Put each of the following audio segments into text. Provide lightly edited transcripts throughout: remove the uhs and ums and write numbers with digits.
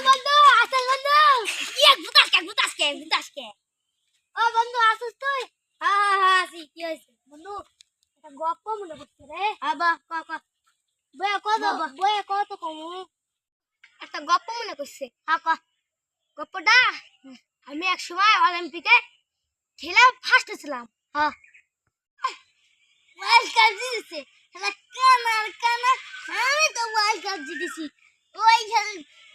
বন্ধু আসল বন্ধু গুতাসকে ও বন্ধু আসিস তুই হ্যাঁ আসি কি হইছে বন্ধু একটা গপ্প মনে পড়ছে রে আবা ক বয়া কত কম একটা গপ্প মনে করছে হ্যাঁ ক গপ্পটা আমি এক সময় অলিম্পিকে খেলা ফার্স্ট ছিলাম হ্যাঁ ওয়ার্ল্ড কাপ জিতেছে কানা আমি তো ওয়ার্ল্ড কাপ জিতেছি ওই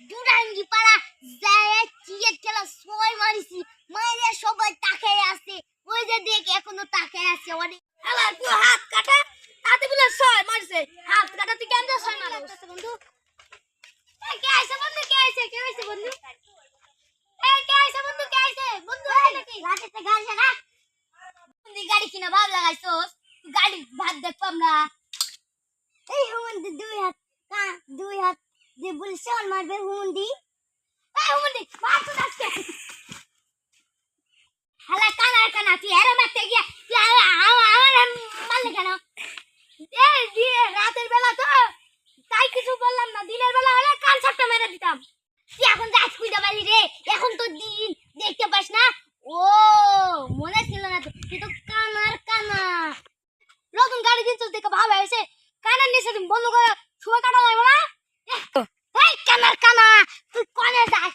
দুরাঙ্গি পাড়া যায় ক্রিকেট খেলা ছয় মারিছি মাইরে সবাই তাকায় আছে ওই যে দেখ এখনো তাকায় আছে অনেক আলা তুই হাত কাটা তাতে বলে ছয় মারছে হাত কাটা তুই কেন ছয় মারছিস বন্ধু কে আইছে বন্ধু কে আইছে বন্ধু কে আইছে বন্ধু নাকি রাতে গাড়ি না বন্ধু গাড়ি কিনা ভাব লাগাইছস গাড়ি ভাত দেখব না এই হুমন্দি দুই হাত যে বলছে আর মারবে হুমন্দি এই হুমন্দি মার তো আজকে হালা কানা তুই এর মারতে গিয়া তুই আমার মারলে কেন এই দিয়ে রাতের বেলা তো তাই কিছু বললাম না দিনের বেলা হলে কান ছাপটা মেরে দিতাম তুই এখন যাস কুইটা বাড়ি রে এখন তো দিন দেখতে পাস না ও মনে ছিল না তো তুই তো কানা নতুন গাড়ি কিনছো দেখে ভালো হয়েছে কানার নিচে তুমি বন্ধ করে সময় কাটা লাগবে না এই কানা তুই কোনে যাস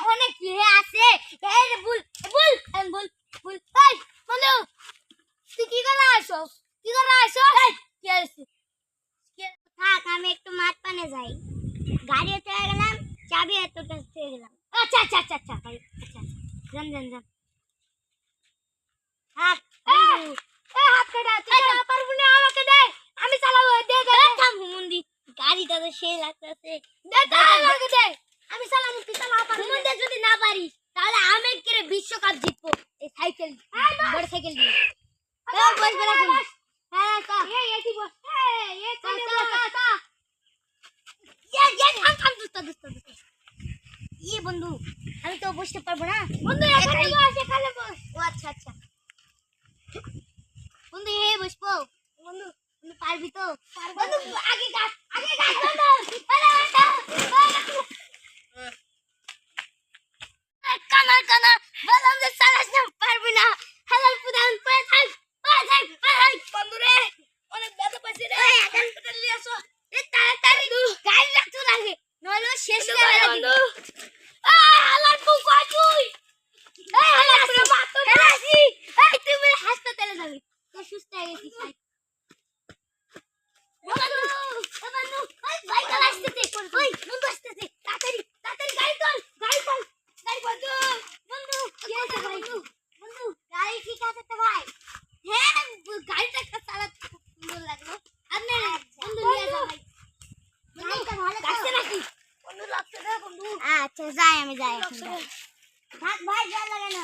অনেক ইয়ে আছে এই রে বল এই বলো তুই কি করে আসছো এই কি আছে থাক আমি একটু মাঠ পানে যাই গাড়ি চলে গেলাম চাবি এত চলে গেলাম আচ্ছা যান হাত হাত কাটা তুই পারবো না আমাকে দে আমি চালাবো দে থাম হুমন্দি গাড়িটা তো সেই লাগতেছে দে আমাকে দে আমি চালাবো তুই চালাবো হুমন্দি যদি না পারিস তাহলে আমি করে বিশ্বকাপ জিতবো এই সাইকেল বড় সাইকেল দিয়ে বস বড় বস হ্যাঁ কা এই এটি বস এই চলে কা থাম দুস্তা ইয়ে বন্ধু আমি তো বসতে পারবো না বন্ধু এখানে বস ও আচ্ছা বন্ধু এই বসবো বন্ধু তুমি পারবি তো বন্ধু আগে গাছ বন্ধু কানা বললাম যে চালাস না পারবি না হালাল পুদান পড়ে থাক বন্ধু রে অনেক ব্যথা পাইছে রে হসপিটাল নিয়ে আসো তাড়াতাড়ি গাড়ি লাগতো লাগে নইলে শেষ হয়ে যাবে বন্ধু হালাল পু কই তুই হালাল পুরো মারতো না এই তুমি হাসপাতালে যাবি তো সুস্থ হয়ে গেছিস বন্ধু ভাই গাড়ি আসতেছে বন্ধু আসতেছে তাড়াতাড়ি গাড়ি চল বন্ধু কি আছে ভাই বন্ধু গাড়ি ঠিক আছে তো ভাই হ্যাঁ গাড়িটা চালাতে সুন্দর লাগলো আপনি বন্ধু নিয়ে যাও ভাই গাড়িটা ভালো লাগছে নাকি বন্ধু লাগছে না বন্ধু আচ্ছা যাই আমি যাই থাক ভাই যা লাগে না